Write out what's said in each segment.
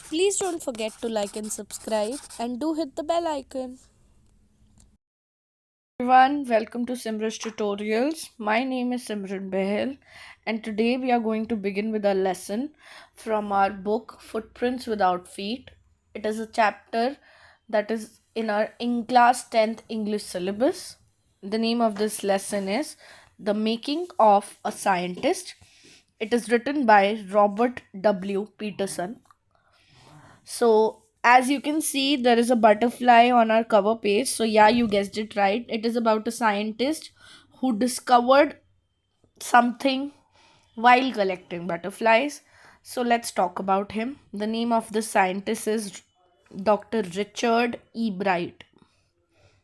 Please don't forget to like and subscribe and do hit the bell icon. Everyone, welcome to Simran's Tutorials. My name is Simran Behel, and today we are going to begin with a lesson from our book Footprints Without Feet. It is a chapter that is in our in class 10th English syllabus. The name of this lesson is The Making of a Scientist. It is written by Robert W. Peterson. So, as you can see, there is a butterfly on our cover page. So, yeah, you guessed it right. It is about a scientist who discovered something while collecting butterflies. So, let's talk about him. The name of the scientist is Dr. Richard E. Bright.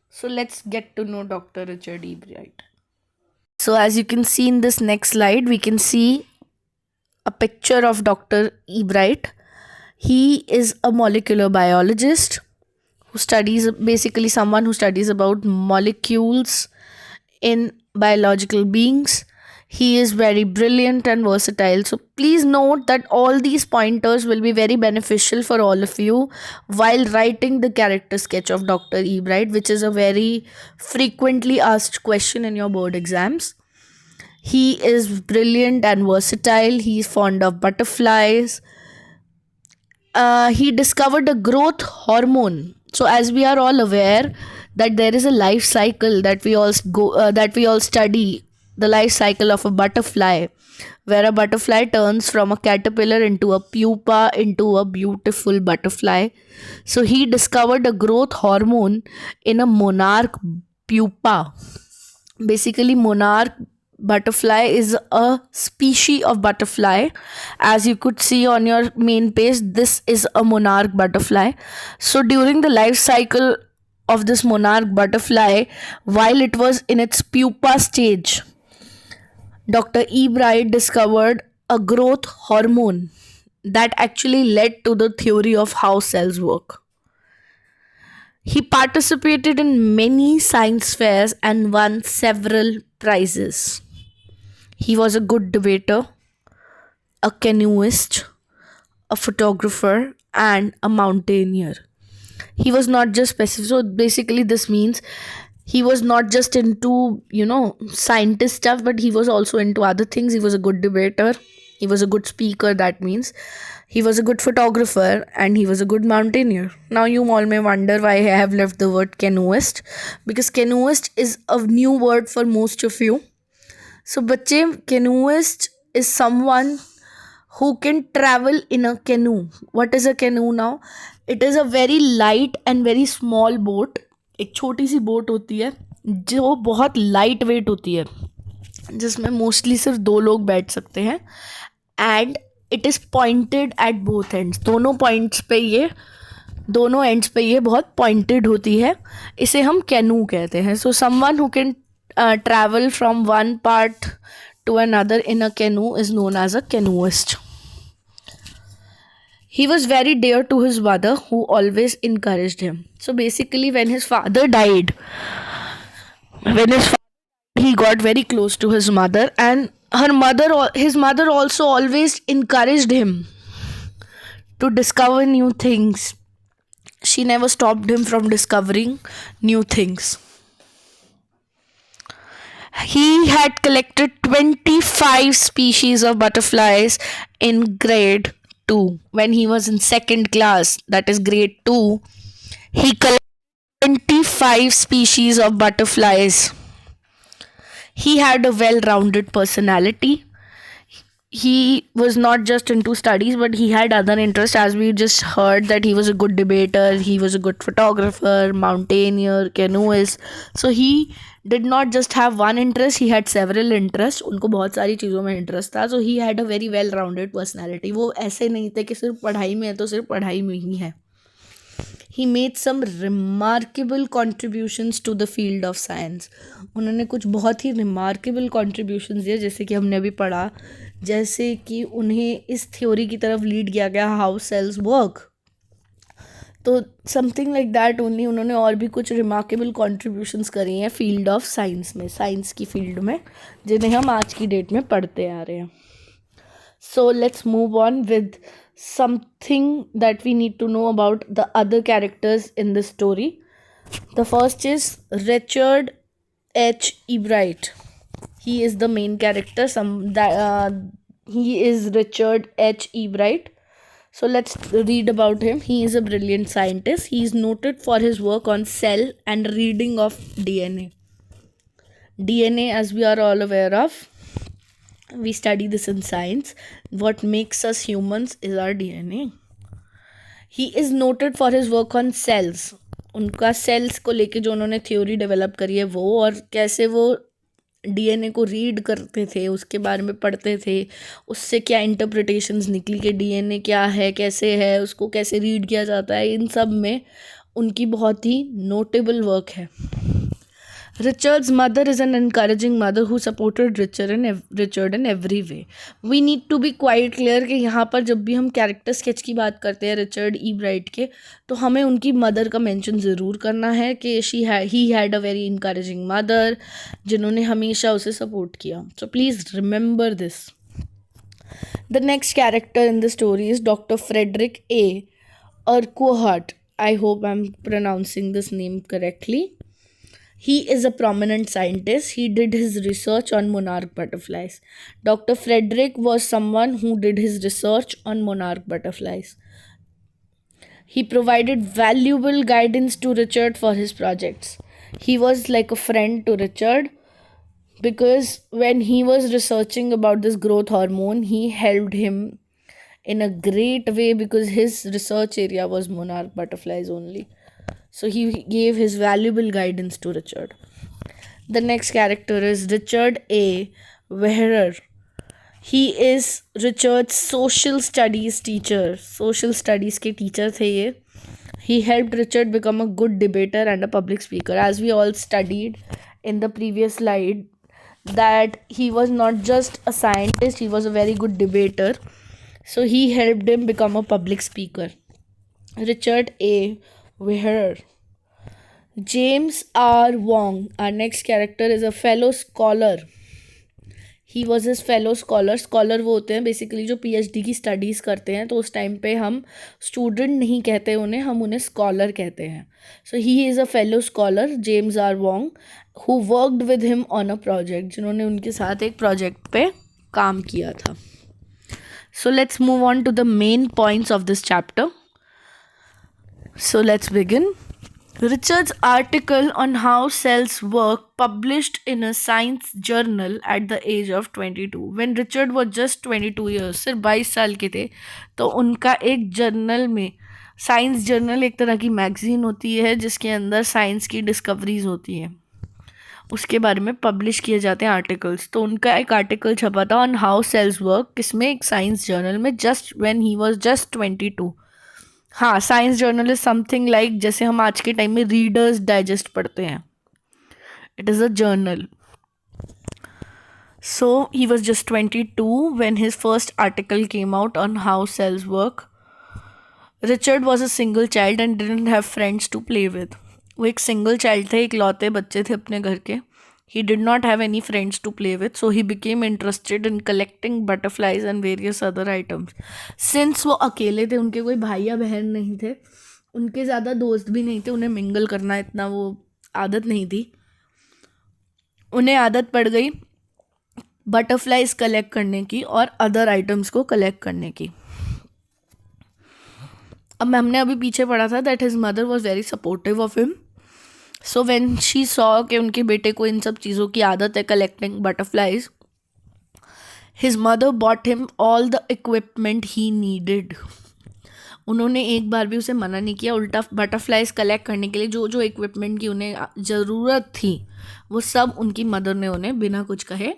So, let's get to know Dr. Richard E. Bright. So, as you can see in this next slide, we can see a picture of Dr. E. Bright. He is a molecular biologist who studies, basically someone who studies about molecules in biological beings. He is very brilliant and versatile. So please note that all these pointers will be very beneficial for all of you while writing the character sketch of Dr. E. Bright, which is a very frequently asked question in your board exams. He is brilliant and versatile. He's fond of butterflies. He discovered a growth hormone. So, as we are all aware that there is a life cycle that we all study, the life cycle of a butterfly, where a butterfly turns from a caterpillar into a pupa into a beautiful butterfly. So, he discovered a growth hormone in a monarch pupa. Basically, monarch butterfly is a species of butterfly. As you could see on your main page, this is a monarch butterfly. So during the life cycle of this monarch butterfly, while it was in its pupa stage, Dr. E. Bright discovered a growth hormone that actually led to the theory of how cells work. He participated in many science fairs and won several prizes. He was a good debater, a canoeist, a photographer, and a mountaineer. He was not just specific. So basically, this means he was not just into, scientist stuff, but he was also into other things. He was a good debater. He was a good speaker. That means he was a good photographer and he was a good mountaineer. Now, you all may wonder why I have left the word canoeist, because canoeist is a new word for most of you. So, बच्चे, canoeist is someone who can travel in a canoe. What is a canoe now? It is a very light and very small boat. एक छोटी सी boat होती है जो बहुत light weight होती है, जिसमें मोस्टली सिर्फ दो लोग बैठ सकते हैं. And it is pointed at both ends. दोनों एंड्स पे ये बहुत पॉइंटेड होती है. इसे हम कैनू कहते हैं. So someone who can travel from one part to another in a canoe is known as a canoeist. He was very dear to his mother, who always encouraged him. So basically, when his father died, he got very close to his mother, and his mother also always encouraged him to discover new things. She never stopped him from discovering new things. He had collected 25 species of butterflies in grade 2. When he was in second class, that is grade 2, he collected 25 species of butterflies. He had a well rounded personality. He was not just into studies, but he had other interests. As we just heard, that he was a good debater, he was a good photographer, mountaineer, canoeist. So he did not just have one interest, he had several interests. उनको बहुत सारी चीज़ों में interest था. So he had a very well rounded personality. वो ऐसे नहीं थे कि सिर्फ पढ़ाई में है तो सिर्फ पढ़ाई में ही है. He made some remarkable contributions to the field of science. उन्होंने कुछ बहुत ही रिमार्केबल कॉन्ट्रीब्यूशंस दिए, जैसे कि हमने अभी पढ़ा, जैसे कि उन्हें इस थ्योरी की तरफ लीड किया गया, हाउ सेल्स वर्क. तो समथिंग लाइक दैट ओनली. उन्होंने और भी कुछ रिमार्केबल कॉन्ट्रीब्यूशंस करी हैं फील्ड ऑफ साइंस में, साइंस की फील्ड में, जिन्हें हम आज की डेट में पढ़ते आ रहे हैं. So let's move on with something that we need to know about the other characters in this story. The first is Richard H. Ebright. He is the main character. He is Richard H. Ebright. So let's read about him. He is a brilliant scientist. He is noted for his work on cell and reading of DNA. DNA, as we are all aware of, we study this in science. What makes us humans is our DNA. He is noted for his work on cells. उनका sales को लेके जो उन्होंने theory develop करी है वो, और कैसे वो डीएनए को रीड करते थे, उसके बारे में पढ़ते थे, उससे क्या इंटरप्रिटेशंस निकली कि डीएनए क्या है, कैसे है, उसको कैसे रीड किया जाता है, इन सब में उनकी बहुत ही नोटेबल वर्क है. Richard's mother is an encouraging mother who supported Richard in every way. We need to be quite clear कि यहाँ पर जब भी हम कैरेक्टर स्केच की बात करते हैं रिचर्ड ई ब्राइट के, तो हमें उनकी मदर का मेंशन ज़रूर करना है कि ही had a very encouraging mother जिन्होंने हमेशा उसे सपोर्ट किया. So please remember this. The next character in the story is Dr. Frederick A. Urquhart. I hope I'm pronouncing this name correctly. He is a prominent scientist. He did his research on monarch butterflies. Dr. Frederick was someone who did his research on monarch butterflies. He provided valuable guidance to Richard for his projects. He was like a friend to Richard because when he was researching about this growth hormone, he helped him in a great way because his research area was monarch butterflies only. So he gave his valuable guidance to Richard. The next character is Richard A. Wehrer. He is Richard's social studies teacher. Social studies के teacher थे ये. He helped Richard become a good debater and a public speaker. As we all studied in the previous slide, that he was not just a scientist, he was a very good debater. So he helped him become a public speaker. Richard A. Wehrer. James R. Wong, our next character, is a fellow scholar. He was his fellow scholar. Scholar वो होते हैं basically जो PhD की studies करते हैं, तो उस time पे हम स्टूडेंट नहीं कहते उन्हें, हम उन्हें स्कॉलर कहते हैं. So he is a fellow scholar, James R Wong, who worked with him on a project, जिन्होंने उनके साथ एक प्रोजेक्ट पे काम किया था. So let's move on to the main points of this chapter. So let's begin. Richard's article on how cells work published in a science journal at the age of 22. When Richard was just 22 years, सिर्फ 22 साल के थे, तो उनका एक journal में, science journal एक तरह की मैगजीन होती है जिसके अंदर साइंस की डिस्कवरीज होती हैं, उसके बारे में पब्लिश किए जाते हैं आर्टिकल्स. तो उनका एक आर्टिकल छपा था ऑन हाउ सेल्स वर्क, किसमें, एक साइंस जर्नल में, just when he was just 22. हाँ, science journal is something like जैसे हम आज के टाइम में रीडर्स डाइजेस्ट पढ़ते हैं. It is a journal. So he was just 22 when his first article came out on how cells work. Richard was a single child and didn't have friends to play with. वो एक single child थे, इकलौते बच्चे थे अपने घर के. He did not have any friends to play with, so he became interested in collecting butterflies and various other items. Since वो अकेले थे, उनके कोई भाई या बहन नहीं थे, उनके ज़्यादा दोस्त भी नहीं थे, उन्हें मिंगल करना इतना वो आदत नहीं थी. उन्हें आदत पड़ गई बटरफ्लाइज कलेक्ट करने की और अदर आइटम्स को कलेक्ट करने की. अब हमने अभी पीछे पढ़ा था that his mother was very supportive of him. So when she saw कि उनके बेटे को इन सब चीज़ों की आदत है, collecting butterflies, his mother bought him all the equipment he needed. उन्होंने एक बार भी उसे मना नहीं किया, उल्टा बटरफ्लाइज कलेक्ट करने के लिए जो जो इक्विपमेंट की उन्हें ज़रूरत थी वो सब उनकी मदर ने उन्हें बिना कुछ कहे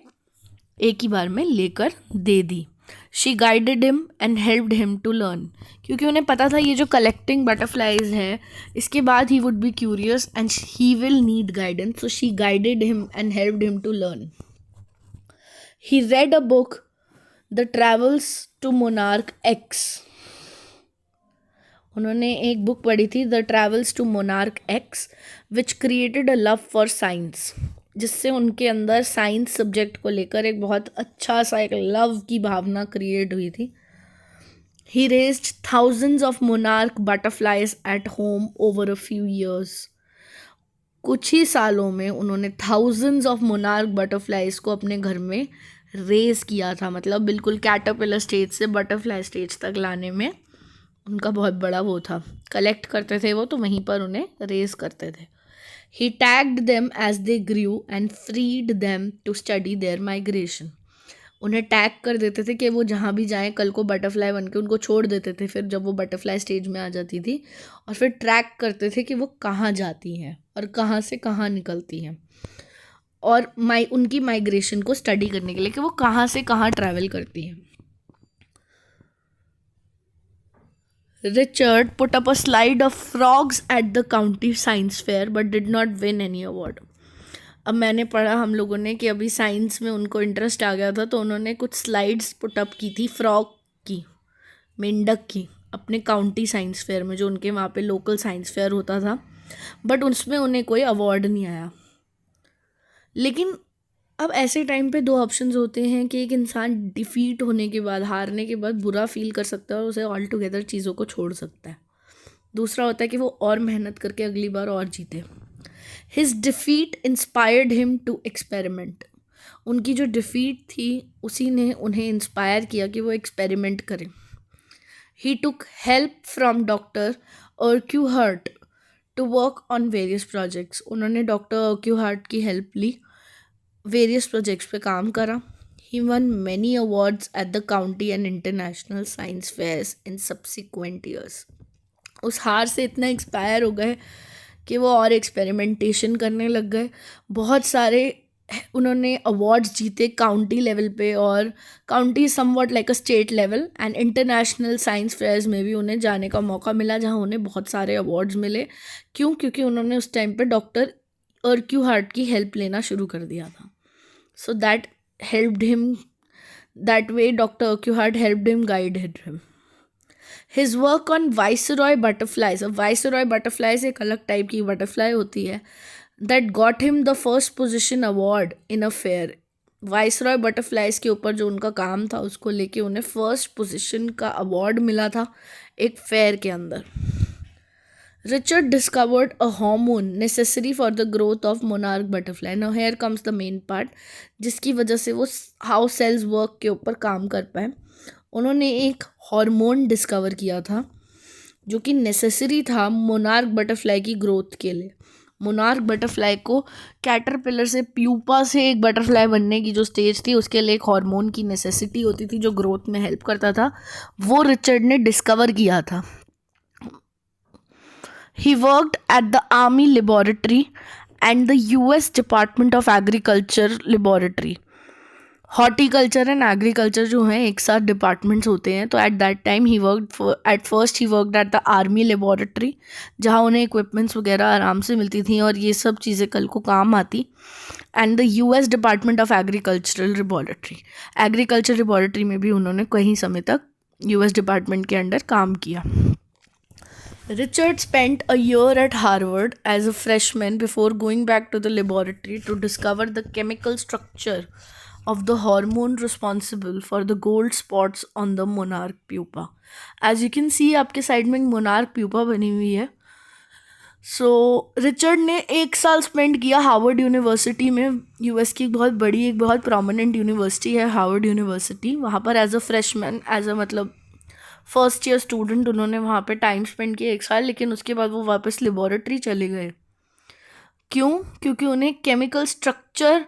एक ही बार में लेकर दे दी. She guided him and helped him to learn, क्योंकि उन्हें पता था ये जो कलेक्टिंग बटरफ्लाइज है इसके बाद he would be curious and he will need guidance. So she guided him and helped him to learn. He read a book, the travels to monarch X. उन्होंने एक बुक पढ़ी थी, the travels to monarch X, which created a love for science, जिससे उनके अंदर science subject को लेकर एक बहुत अच्छा सा एक लव की भावना क्रिएट हुई थी. He raised thousands of monarch butterflies at home over a few years. कुछ ही सालों में उन्होंने थाउजेंड्स ऑफ मोनार्क बटरफ्लाइज को अपने घर में रेज किया था, मतलब बिल्कुल कैटरपिलर स्टेज से बटरफ्लाई स्टेज तक लाने में उनका बहुत बड़ा वो था। कलेक्ट करते थे वो, तो वहीं पर उन्हें रेज करते थे। He tagged them as they grew and freed them to study their migration. उन्हें टैग कर देते थे कि वो जहाँ भी जाएं कल को बटरफ्लाई बन के उनको छोड़ देते थे। फिर जब वो बटरफ्लाई स्टेज में आ जाती थी और फिर ट्रैक करते थे कि वो कहाँ जाती हैं और कहाँ से कहाँ निकलती हैं, और उनकी माइग्रेशन को स्टडी करने के लिए कि वो कहाँ से कहाँ ट्रैवल करती हैं। Richard put up a slide of frogs at the county science fair but did not win any award. अब मैंने पढ़ा हम लोगों ने कि अभी साइंस में उनको इंटरेस्ट आ गया था, तो उन्होंने कुछ स्लाइड्स पुटअप की थी फ्रॉग की, मेंढक की, अपने काउंटी साइंस फेयर में, जो उनके वहाँ पे लोकल साइंस फेयर होता था, बट उसमें उन्हें कोई अवार्ड नहीं आया। लेकिन अब ऐसे टाइम पे दो ऑप्शंस होते हैं कि एक इंसान डिफीट होने के बाद, हारने के बाद बुरा फील कर सकता है और उसे ऑल टुगेदर चीज़ों को छोड़ सकता है। दूसरा होता है कि वो और मेहनत करके अगली बार और जीते। His defeat inspired him to experiment. उनकी जो डिफीट थी उसी ने उन्हें इंस्पायर किया कि वो एक्सपेरिमेंट करें। He took help from doctor Urquhart to work on various projects. उन्होंने डॉक्टर अर्क्यूहार्ट की हेल्प ली, वेरियस प्रोजेक्ट्स पे काम करा। He won many awards at the county and international science fairs in subsequent years. उस हार से इतना एक्सपायर हो गए कि वो और एक्सपेरिमेंटेशन करने लग गए। बहुत सारे उन्होंने अवार्ड्स जीते काउंटी लेवल पे, और county something like a state level, and international science fairs में भी उन्हें जाने का मौका मिला, जहाँ उन्हें बहुत सारे अवार्ड्स मिले। क्यों? क्योंकि उन्होंने उस टाइम पे डॉक्टर अर्क्यूहार्ट की हेल्प लेना शुरू कर दिया था। So that helped him, that way Dr. Urquhart helped him, guided him. His work on viceroy butterflies, अब viceroy butterflies एक अलग टाइप की बटरफ्लाई होती है, that got him the first position award in a fair. Viceroy butterflies के ऊपर जो उनका काम था उसको लेके उन्हें फर्स्ट पोजीशन का अवार्ड मिला था एक फेयर के अंदर। Richard discovered a hormone necessary for the growth of monarch butterfly. Now here comes the main part, जिसकी वजह से वो how cells work के ऊपर काम कर पाए। उन्होंने एक हार्मोन डिस्कवर किया था जो कि नेसेसरी था मोनार्क बटरफ्लाई की ग्रोथ के लिए। मोनार्क बटरफ्लाई को कैटरपिलर से, प्यूपा से एक बटरफ्लाई बनने की जो स्टेज थी, उसके लिए एक हार्मोन की नेसेसिटी होती थी जो ग्रोथ में हेल्प करता था। वो रिचर्ड ने डिस्कवर किया था। He worked at the Army Laboratory and the US Department of Agriculture Laboratory. Horticulture and agriculture जो हैं एक साथ डिपार्टमेंट्स होते हैं, तो at that time he worked at the army laboratory, जहाँ उन्हें इक्विपमेंट्स वगैरह आराम से मिलती थी और ये सब चीज़ें कल को काम आती। And the US department of agricultural laboratory, agriculture laboratory में भी उन्होंने कई समय तक US डिपार्टमेंट के अंडर काम किया। Richard spent a year at Harvard as a freshman before going back to the laboratory to discover the chemical structure of the hormone responsible for the gold spots on the monarch pupa. As you can see, आपके side में एक monarch pupa बनी हुई है। सो Richard ने 1 साल spend किया Harvard university में। यूएस की एक बहुत प्रोमिनेंट यूनिवर्सिटी है हार्वर्ड यूनिवर्सिटी। वहाँ पर as a freshman, as a मतलब फर्स्ट ईयर स्टूडेंट उन्होंने वहाँ पे टाइम स्पेंड किया 1 साल। लेकिन उसके बाद वो वापस लेबॉरेटरी चले गए। क्यों? क्योंकि उन्हें केमिकल स्ट्रक्चर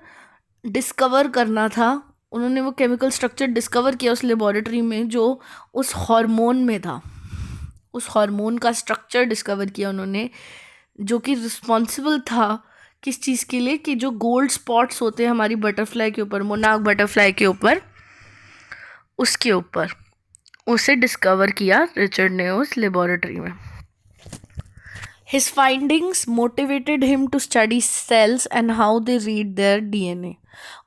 डिस्कवर करना था। उन्होंने वो केमिकल स्ट्रक्चर डिस्कवर किया उस लेबॉरेटरी में जो उस हार्मोन में था। उस हार्मोन का स्ट्रक्चर डिस्कवर किया उन्होंने, जो कि रिस्पॉन्सिबल था किस चीज़ के लिए, कि जो गोल्ड स्पॉट्स होते हैं हमारी बटरफ्लाई के ऊपर, मोनार्क बटरफ्लाई के ऊपर, उसके ऊपर उसे डिस्कवर किया रिचर्ड ने उस लेबॉरेटरी में। His findings motivated him to study cells and how they read their DNA.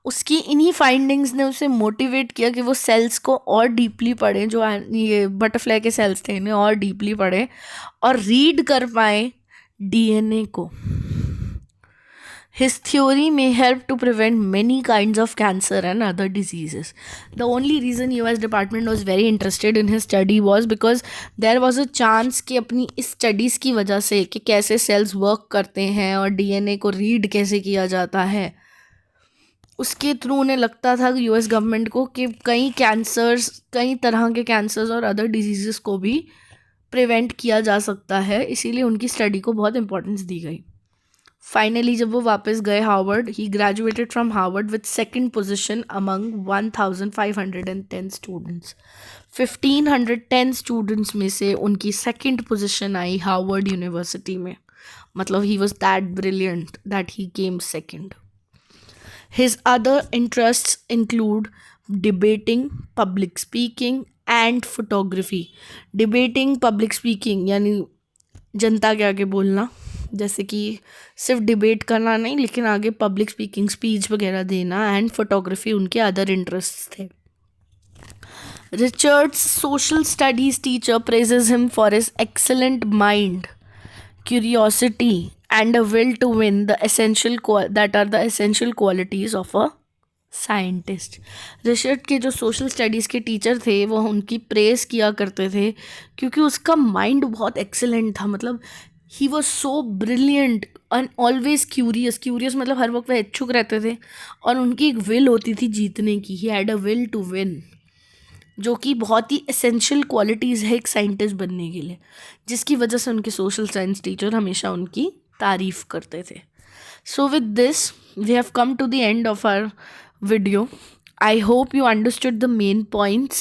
उसकी इन्हीं फाइंडिंग्स ने उसे मोटिवेट किया कि वो सेल्स को और डीपली पढ़ें, जो ये बटरफ्लाई के सेल्स थे इन्हें और डीपली पढ़ें और रीड कर पाएँ DNA को। His theory may help to prevent many kinds of cancer and other diseases. The only reason US department was very interested in his study was because there was a chance कि अपनी इस studies की वजह से कि कैसे sales work करते हैं और डीएनए को रीड कैसे किया जाता है, उसके थ्रू उन्हें लगता था कि यूएस गवर्नमेंट को कि कई तरह के कैंसर्स और अदर डिजीज़ को भी प्रिवेंट किया जा सकता है, इसीलिए उनकी स्टडी को बहुत इंपॉर्टेंस दी गई. फाइनली जब वो वापस गए Harvard, he graduated from Harvard with second position among 1510 students. 1510 students में से उनकी सेकंड पोजीशन आई हार्वर्ड यूनिवर्सिटी में. मतलब he was that brilliant that he came second. His other interests include debating, public speaking and photography. Debating, public speaking यानी जनता के आगे बोलना, जैसे कि सिर्फ डिबेट करना नहीं लेकिन आगे पब्लिक स्पीकिंग, स्पीच वगैरह देना, एंड फोटोग्राफी उनके अदर इंटरेस्ट्स थे. Richard's social studies teacher praises him for his excellent mind, curiosity and a will to win, that are the essential qualities of a scientist. Richard के जो social studies के teacher थे वो उनकी press किया करते थे क्योंकि उसका माइंड बहुत एक्सेलेंट था. मतलब he was so brilliant and always curious मतलब हर वक्त वह इच्छुक रहते थे और उनकी एक विल होती थी जीतने की. He had a will to win, जो कि बहुत ही एसेंशियल क्वालिटीज़ है एक साइंटिस्ट बनने के लिए, जिसकी वजह से उनके सोशल साइंस टीचर हमेशा उनकी तारीफ़ करते थे. So with this we have come to the end of our video. I hope you understood the main points